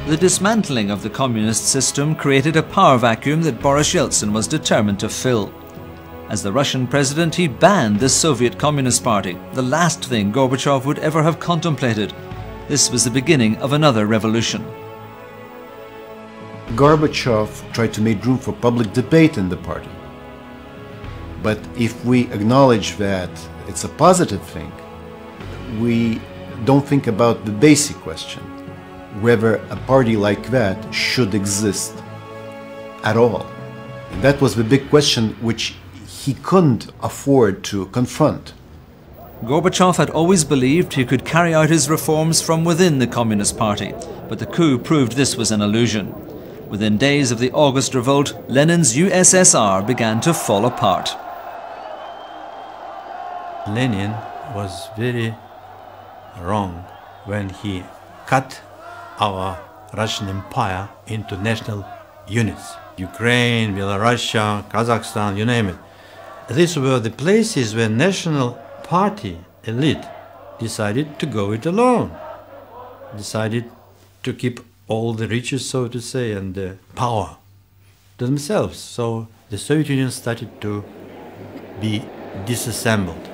The dismantling of the communist system created a power vacuum that Boris Yeltsin was determined to fill. As the Russian president, he banned the Soviet Communist Party, the last thing Gorbachev would ever have contemplated. This was the beginning of another revolution. Gorbachev tried to make room for public debate in the party. But if we acknowledge that it's a positive thing, we don't think about the basic question, whether a party like that should exist at all. And that was the big question which he couldn't afford to confront. Gorbachev had always believed he could carry out his reforms from within the Communist Party, but the coup proved this was an illusion. Within days of the August revolt, Lenin's USSR began to fall apart. Lenin was very wrong when he cut our Russian Empire into national units. Ukraine, Belarus, Kazakhstan, you name it. These were the places where national party elite decided to go it alone, decided to keep all the riches, so to say, and the power to themselves. So the Soviet Union started to be disassembled.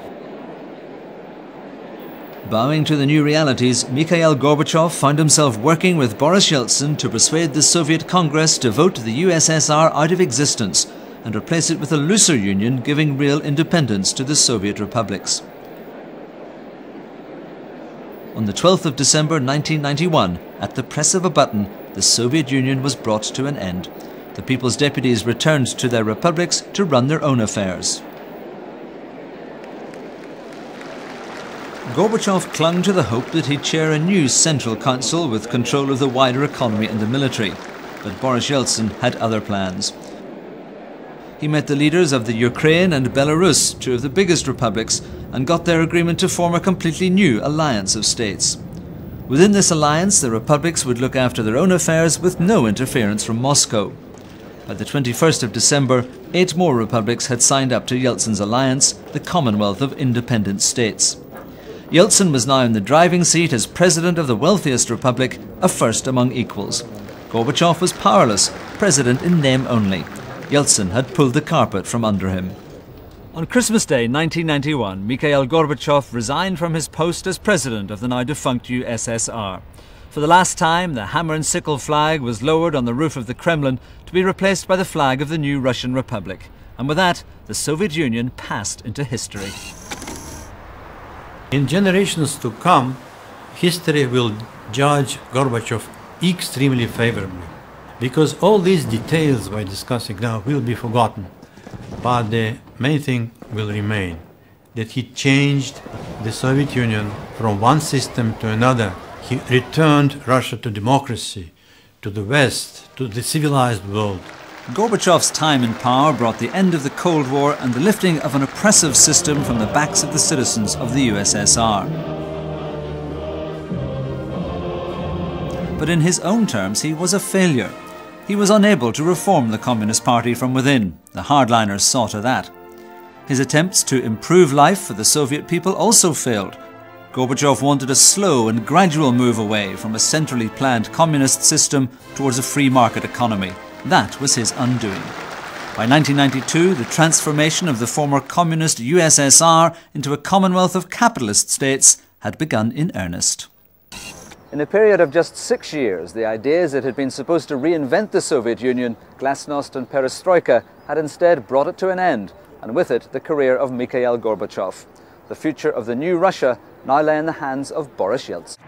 Bowing to the new realities, Mikhail Gorbachev found himself working with Boris Yeltsin to persuade the Soviet Congress to vote the USSR out of existence and replace it with a looser union giving real independence to the Soviet republics. On the 12th of December 1991, at the press of a button, the Soviet Union was brought to an end. The people's deputies returned to their republics to run their own affairs. Gorbachev clung to the hope that he'd chair a new central council with control of the wider economy and the military. But Boris Yeltsin had other plans. He met the leaders of the Ukraine and Belarus, two of the biggest republics, and got their agreement to form a completely new alliance of states. Within this alliance, the republics would look after their own affairs with no interference from Moscow. By the 21st of December, 8 more republics had signed up to Yeltsin's alliance, the Commonwealth of Independent States. Yeltsin was now in the driving seat as president of the wealthiest republic, a first among equals. Gorbachev was powerless, president in name only. Yeltsin had pulled the carpet from under him. On Christmas Day 1991, Mikhail Gorbachev resigned from his post as president of the now defunct USSR. For the last time, the hammer and sickle flag was lowered on the roof of the Kremlin to be replaced by the flag of the new Russian Republic. And with that, the Soviet Union passed into history. In generations to come, history will judge Gorbachev extremely favorably, because all these details we're discussing now will be forgotten. But the main thing will remain, that he changed the Soviet Union from one system to another. He returned Russia to democracy, to the West, to the civilized world. Gorbachev's time in power brought the end of the Cold War and the lifting of an oppressive system from the backs of the citizens of the USSR. But in his own terms, he was a failure. He was unable to reform the Communist Party from within. The hardliners saw to that. His attempts to improve life for the Soviet people also failed. Gorbachev wanted a slow and gradual move away from a centrally planned communist system towards a free market economy. That was his undoing. By 1992, the transformation of the former communist USSR into a commonwealth of capitalist states had begun in earnest. In a period of just 6 years, the ideas that had been supposed to reinvent the Soviet Union, glasnost and perestroika, had instead brought it to an end, and with it the career of Mikhail Gorbachev. The future of the new Russia now lay in the hands of Boris Yeltsin.